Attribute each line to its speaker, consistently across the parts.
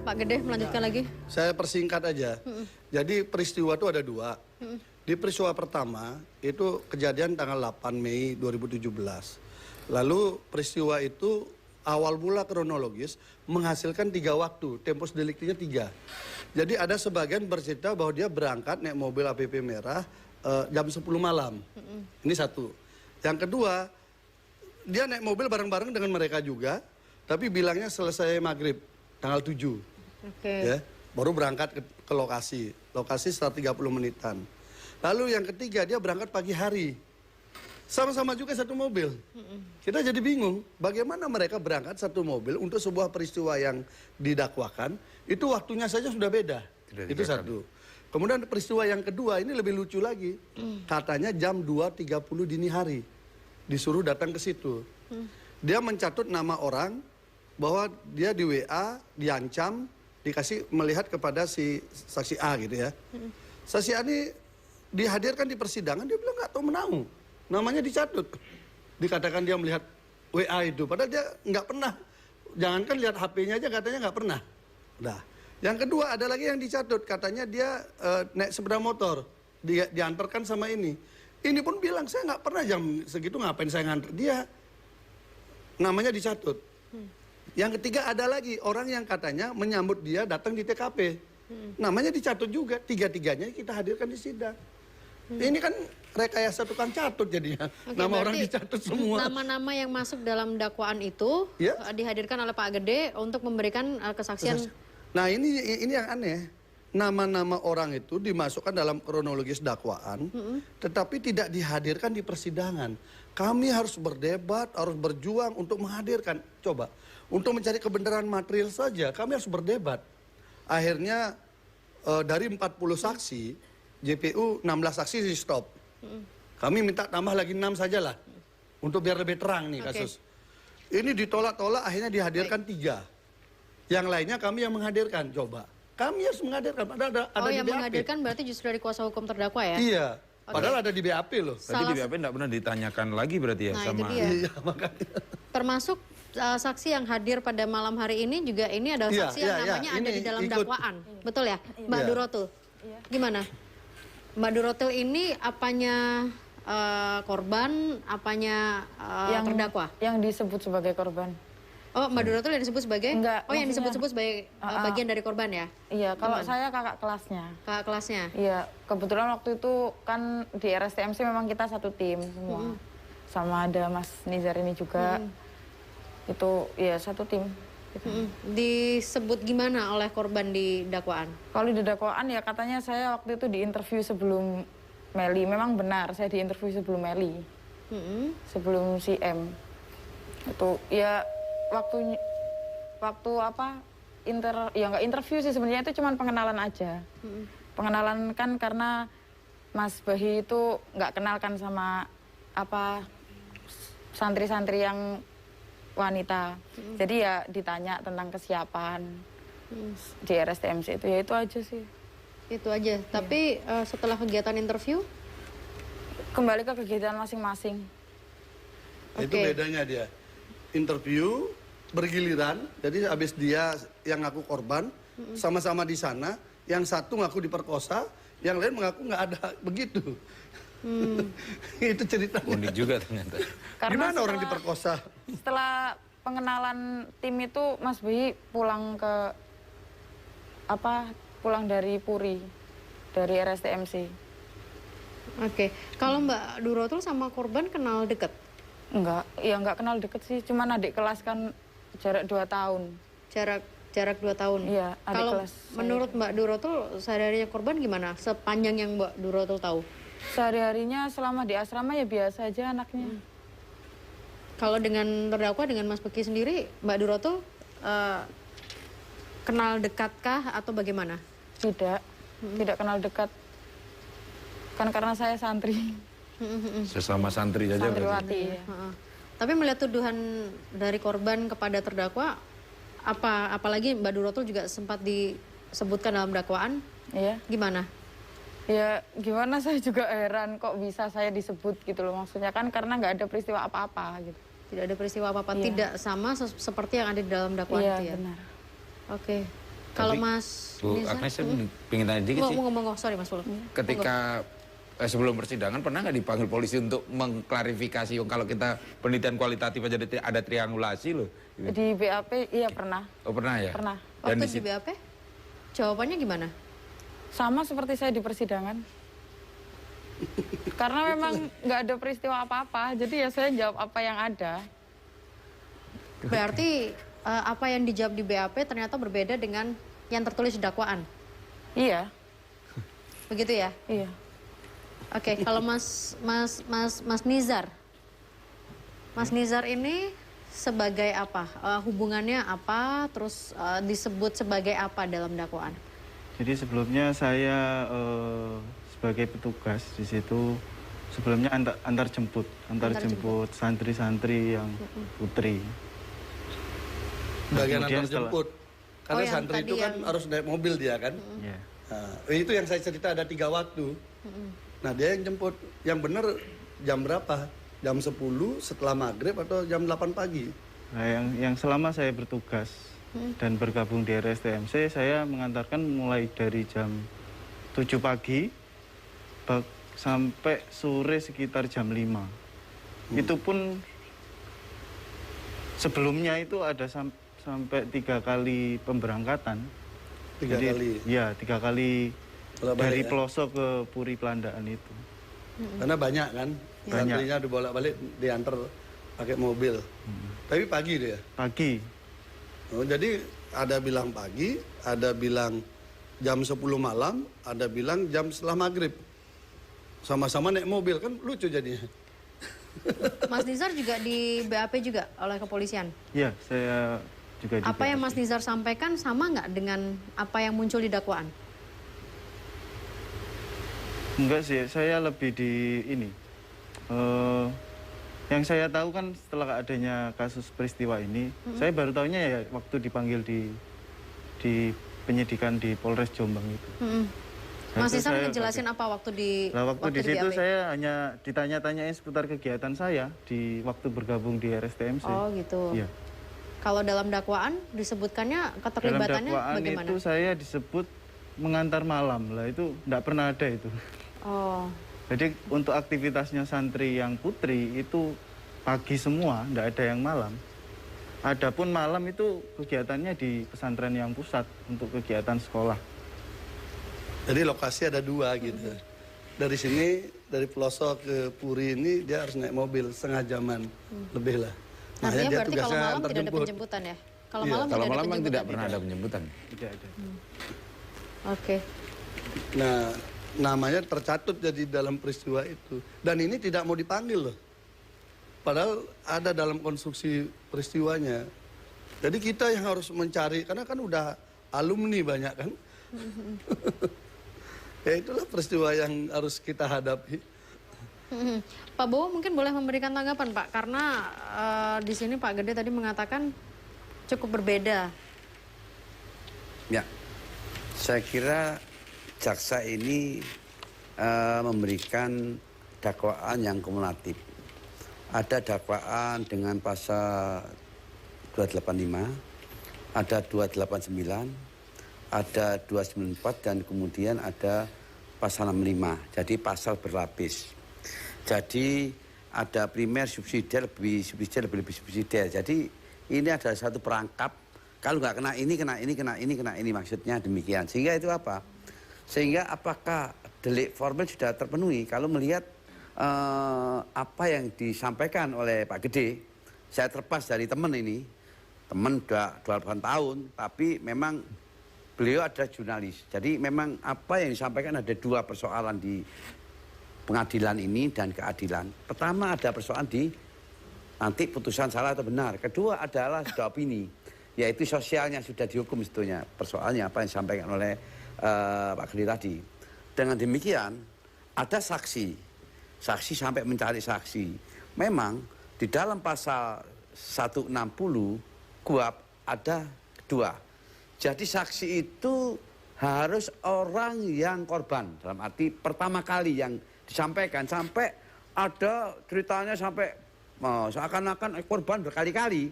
Speaker 1: Pak Gede melanjutkan lagi.
Speaker 2: Saya persingkat aja. Jadi peristiwa itu ada dua. Di peristiwa pertama itu kejadian tanggal 8 Mei 2017. Lalu peristiwa itu awal mula kronologis menghasilkan 3 waktu, tempus deliktinya 3. Jadi ada sebagian bercerita bahwa dia berangkat naik mobil APP merah jam 10 malam. Ini satu. Yang kedua, dia naik mobil bareng-bareng dengan mereka juga, tapi bilangnya selesai maghrib tanggal 7. Ya, baru berangkat ke lokasi. Lokasi setelah 30 menitan. Lalu yang ketiga, dia berangkat pagi hari. Sama-sama juga satu mobil. Kita jadi bingung, bagaimana mereka berangkat satu mobil untuk sebuah peristiwa yang didakwakan, itu waktunya saja sudah beda. Itu satu. Kemudian peristiwa yang kedua, ini lebih lucu lagi. Katanya jam 2.30 dini hari, disuruh datang ke situ. Dia mencatut nama orang, bahwa dia di WA, diancam, dikasih melihat kepada si saksi A gitu ya. Saksi A ini dihadirkan di persidangan, dia bilang nggak tahu menahu. Namanya dicatut. Dikatakan dia melihat WA itu. Padahal dia nggak pernah. Jangankan lihat HP-nya aja katanya nggak pernah. Nah, yang kedua ada lagi yang dicatut. Katanya dia naik sepeda motor. Diantarkan sama ini. Ini pun bilang saya nggak pernah jam segitu ngapain saya nganter dia. Namanya dicatut. Yang ketiga ada lagi orang yang katanya menyambut dia datang di TKP. Namanya dicatut juga. Tiga-tiganya kita hadirkan di sidang. Ini kan rekayasa tukang catut jadinya. Nama orang dicatut semua.
Speaker 1: Nama-nama yang masuk dalam dakwaan itu dihadirkan oleh Pak Gede untuk memberikan kesaksian.
Speaker 2: Nah ini yang aneh. Nama-nama orang itu dimasukkan dalam kronologis dakwaan, tetapi tidak dihadirkan di persidangan. Kami harus berdebat, harus berjuang untuk menghadirkan. Coba, untuk mencari kebenaran material saja, kami harus berdebat. Akhirnya dari 40 saksi, JPU 16 saksi di stop. Kami minta tambah lagi 6 sajalah, untuk biar lebih terang nih kasus. Ini ditolak-tolak, akhirnya dihadirkan 3. Yang lainnya kami yang menghadirkan, coba. Kami harus menghadirkan, padahal ada di BAP.
Speaker 1: Yang menghadirkan berarti justru dari kuasa hukum terdakwa ya?
Speaker 2: Iya, padahal ada di BAP loh.
Speaker 3: Berarti di BAP tidak pernah ditanyakan lagi berarti ya sama...
Speaker 2: Iya, makanya.
Speaker 1: Termasuk saksi yang hadir pada malam hari ini juga ini adalah saksi yang namanya ada di dalam dakwaan. Betul ya? Mbak Durotul? Gimana? Mbak Durotul ini apanya korban, apanya terdakwa?
Speaker 4: Yang disebut sebagai korban.
Speaker 1: Oh, Mbak Durotul yang disebut sebagai?
Speaker 4: Enggak.
Speaker 1: Oh, yang disebut-sebut sebagai bagian dari korban ya?
Speaker 4: Iya, kalau saya kakak kelasnya.
Speaker 1: Kakak kelasnya?
Speaker 4: Iya, kebetulan waktu itu kan di RSTMC memang kita satu tim semua. Sama ada Mas Nizar ini juga. Itu ya satu tim.
Speaker 1: Disebut gimana oleh korban di dakwaan?
Speaker 4: Kalau di dakwaan ya katanya saya waktu itu diinterview sebelum Meli. Memang benar saya diinterview sebelum Meli. Sebelum si M. Itu ya waktu apa ya nggak interview sih sebenarnya, itu cuma pengenalan aja. Pengenalan kan karena Mas Bahi itu nggak kenalkan sama apa santri-santri yang wanita. Jadi ya ditanya tentang kesiapan di RSTMC itu, ya itu aja sih.
Speaker 1: Itu aja. Tapi setelah kegiatan interview
Speaker 4: kembali ke kegiatan masing-masing.
Speaker 2: Itu bedanya dia. Interview bergiliran, jadi habis dia yang ngaku korban sama-sama di sana, yang satu ngaku diperkosa, yang lain mengaku nggak ada begitu. Itu ceritanya.
Speaker 3: Unik juga ternyata.
Speaker 2: Gimana orang diperkosa?
Speaker 4: Setelah pengenalan tim itu Mas Bayi pulang ke pulang dari Puri, dari RSTMC.
Speaker 1: Kalau Mbak Durotul sama korban kenal deket?
Speaker 4: Enggak kenal deket sih, cuman adik kelas kan jarak 2 tahun.
Speaker 1: Jarak 2 tahun?
Speaker 4: Iya, adik
Speaker 1: kalau
Speaker 4: kelas.
Speaker 1: Menurut Mbak Durotul, sehari-harinya korban gimana? Sepanjang yang Mbak Durotul tahu?
Speaker 4: Sehari-harinya selama di asrama ya biasa aja anaknya.
Speaker 1: Kalau dengan terdakwa, dengan Mas Beki sendiri, Mbak Durotul kenal dekatkah atau bagaimana?
Speaker 4: Tidak kenal dekat. Kan karena saya santri.
Speaker 3: Sesama santri saja
Speaker 4: Santriwati.
Speaker 1: Tapi melihat tuduhan dari korban kepada terdakwa, apalagi Mbak Durotul juga sempat disebutkan dalam dakwaan, gimana?
Speaker 4: Ya gimana, saya juga heran kok bisa saya disebut gitu loh, maksudnya kan karena nggak ada peristiwa apa-apa gitu.
Speaker 1: Tidak ada peristiwa apa-apa, tidak sama seperti yang ada di dalam dakwaan itu ya?
Speaker 4: Iya benar.
Speaker 1: Oke. Kalau
Speaker 3: Tapi,
Speaker 1: Mas
Speaker 3: Bu
Speaker 1: Nizar?
Speaker 3: Agnes, saya pengen tanya dikit sih.
Speaker 1: Ngomong, sorry Mas Puluh.
Speaker 3: Ketika sebelum persidangan pernah nggak dipanggil polisi untuk mengklarifikasi kalau kita penelitian kualitatif aja ada triangulasi loh? Gitu.
Speaker 4: Di BAP iya pernah.
Speaker 3: Oh pernah ya?
Speaker 4: Pernah.
Speaker 1: Waktu di BAP, jawabannya gimana?
Speaker 4: Sama seperti saya di persidangan. Karena memang nggak ada peristiwa apa-apa, jadi ya saya jawab apa yang ada.
Speaker 1: Berarti apa yang dijawab di BAP ternyata berbeda dengan yang tertulis di dakwaan.
Speaker 4: Iya.
Speaker 1: Begitu ya?
Speaker 4: Iya.
Speaker 1: Oke, kalau Mas Nizar. Mas Nizar ini sebagai apa? Hubungannya apa? Terus disebut sebagai apa dalam dakwaan?
Speaker 5: Jadi sebelumnya saya sebagai petugas di situ sebelumnya antar jemput santri-santri yang putri.
Speaker 2: Bagian
Speaker 5: kemudian
Speaker 2: antar jemput. Karena
Speaker 1: yang
Speaker 2: santri itu kan harus naik mobil dia kan.
Speaker 5: Ya.
Speaker 2: Nah, itu yang saya cerita ada 3 waktu. Nah dia yang jemput. Yang benar jam berapa? Jam 10 setelah maghrib atau jam 8 pagi?
Speaker 5: Nah, yang selama saya bertugas dan bergabung di RSTMC, saya mengantarkan mulai dari jam 7 pagi sampai sore sekitar jam 5. Itu pun sebelumnya itu ada sampai 3 kali pemberangkatan.
Speaker 2: 3 kali?
Speaker 5: Ya, 3 kali dari
Speaker 2: ya?
Speaker 5: pelosok ke Puri Pelandaan itu.
Speaker 2: Karena banyak kan? Santrinya dibolak-balik diantar pakai mobil. Tapi pagi dia?
Speaker 5: Pagi.
Speaker 2: Oh, jadi ada bilang pagi, ada bilang jam 10 malam, ada bilang jam setelah maghrib. Sama-sama naik mobil, kan lucu jadinya.
Speaker 1: Mas Nizar juga di BAP juga oleh kepolisian?
Speaker 5: Ya, saya juga.
Speaker 1: Apa yang Mas Nizar sampaikan sama nggak dengan apa yang muncul di dakwaan?
Speaker 5: Enggak sih, saya lebih di ini. Yang saya tahu kan setelah adanya kasus peristiwa ini, saya baru tahunya ya waktu dipanggil di penyidikan di Polres Jombang itu.
Speaker 1: Mas Nizar ngejelasin apa waktu di
Speaker 5: waktu di situ
Speaker 1: BAP?
Speaker 5: saya hanya ditanya-tanyain seputar kegiatan saya di waktu bergabung di RSTMC.
Speaker 1: Oh gitu.
Speaker 5: Iya.
Speaker 1: Kalau dalam dakwaan disebutkannya
Speaker 5: Dalam
Speaker 1: keterlibatannya
Speaker 5: dakwaan
Speaker 1: bagaimana?
Speaker 5: itu saya disebut mengantar malam lah, itu enggak pernah ada itu.
Speaker 1: Oh.
Speaker 5: Jadi untuk aktivitasnya santri yang putri itu pagi semua, enggak ada yang malam. Adapun malam itu kegiatannya di pesantren yang pusat untuk kegiatan sekolah.
Speaker 2: Jadi lokasi ada 2 gitu. Dari sini, dari pelosok ke Puri ini dia harus naik mobil setengah jaman lebih lah.
Speaker 1: Artinya
Speaker 2: dia
Speaker 1: berarti kalau
Speaker 2: tugasnya
Speaker 1: malam
Speaker 2: antar
Speaker 1: tidak ada
Speaker 2: jemput.
Speaker 1: penjemputan ya? Kalau
Speaker 2: Iya.
Speaker 1: malam
Speaker 3: Kalau
Speaker 1: tidak ada
Speaker 3: malam memang
Speaker 1: penjemputan?
Speaker 3: tidak pernah ada penjemputan.
Speaker 5: Tidak ada.
Speaker 1: Oke.
Speaker 2: Nah, namanya tercatut jadi dalam peristiwa itu. Dan ini tidak mau dipanggil loh. Padahal ada dalam konstruksi peristiwanya. Jadi kita yang harus mencari, karena kan udah alumni banyak kan. Ya itulah peristiwa yang harus kita hadapi.
Speaker 1: Pak Bowo mungkin boleh memberikan tanggapan Pak, karena di sini Pak Gede tadi mengatakan cukup berbeda.
Speaker 6: Ya, saya kira jaksa ini memberikan dakwaan yang kumulatif. Ada dakwaan dengan pasal 285, ada 289, ada 294 dan kemudian ada pasal 65. Jadi pasal berlapis. Jadi ada primer, subsidiar, lebih subsidiar. Jadi ini adalah satu perangkap. Kalau nggak kena ini, kena ini, kena ini, kena ini. Maksudnya demikian. Sehingga itu apa? Sehingga apakah delik formil sudah terpenuhi? Kalau melihat apa yang disampaikan oleh Pak Gede, saya terpas dari teman ini. Teman udah 28 tahun, tapi memang beliau adalah jurnalis. Jadi memang apa yang disampaikan ada 2 persoalan di pengadilan ini dan keadilan. Pertama ada persoalan di nanti putusan salah atau benar. Kedua adalah sudah opini, yaitu sosialnya sudah dihukum sebetulnya. Persoalannya apa yang disampaikan oleh Pak Gede tadi. Dengan demikian ada saksi sampai mencari saksi. Memang di dalam pasal 160 KUHP ada 2. Jadi saksi itu harus orang yang korban. Dalam arti pertama kali yang disampaikan. Sampai ada ceritanya sampai seakan-akan korban berkali-kali.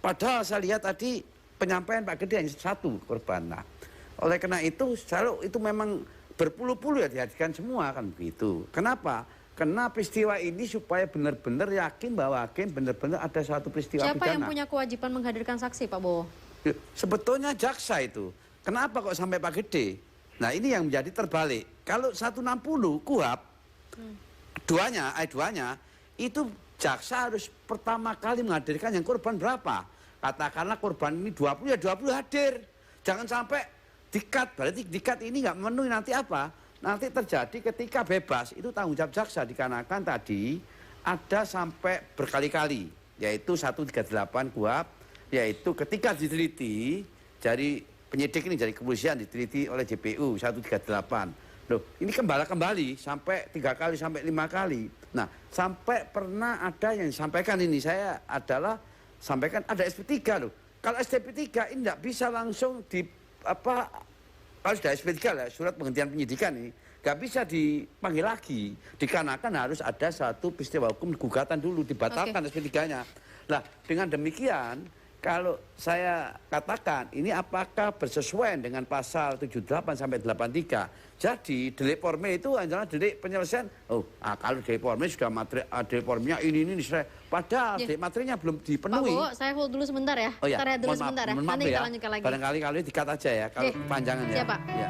Speaker 6: Padahal saya lihat tadi penyampaian Pak Gede hanya 1 korban. Nah, Oleh karena itu, selalu itu memang berpuluh-puluh ya dihadirkan semua kan begitu. Kenapa? Karena peristiwa ini supaya benar-benar yakin bahwa hakim benar-benar ada suatu peristiwa
Speaker 1: Siapa
Speaker 6: pidana.
Speaker 1: yang punya kewajiban menghadirkan saksi, Pak Bowo?
Speaker 6: Sebetulnya jaksa itu. Kenapa kok sampai Pak Gede? Nah ini yang menjadi terbalik. Kalau 160 KUHP, ayat 2-nya, itu jaksa harus pertama kali menghadirkan yang korban berapa. Katakanlah korban ini 20, ya 20 hadir. Jangan sampai dikat, berarti dikat ini nggak memenuhi nanti apa? Nanti terjadi ketika bebas, itu tanggung jawab jaksa dikarenakan tadi ada sampai berkali-kali, yaitu 138 KUHP, yaitu ketika diteliti dari penyidik ini, dari kepolisian diteliti oleh JPU 138. Loh, ini kembali sampai 3 kali sampai 5 kali. Nah, sampai pernah ada yang disampaikan ini, saya adalah sampaikan ada SP3 loh. Kalau SP3 ini tidak bisa langsung di kalau sudah SP3 lah, surat penghentian penyidikan ini, nggak bisa dipanggil lagi. Dikarenakan harus ada satu peristiwa hukum gugatan dulu, dibatalkan SP3-nya. Nah, dengan demikian, kalau saya katakan, ini apakah bersesuaian dengan pasal 78 sampai 83. Jadi, delik formil itu adalah delik penyelesaian. Kalau delik formil sudah delik formilnya ini, padahal delik materinya belum dipenuhi.
Speaker 1: Pak Bowo, saya hold dulu sebentar ya.
Speaker 6: Oh ya,
Speaker 1: Kita lihat dulu sebentar ya. Nanti kita lanjutkan lagi.
Speaker 6: Barangkali kalau dikat aja ya, kalau panjangan ya.
Speaker 1: Siap, Pak.
Speaker 6: Ya.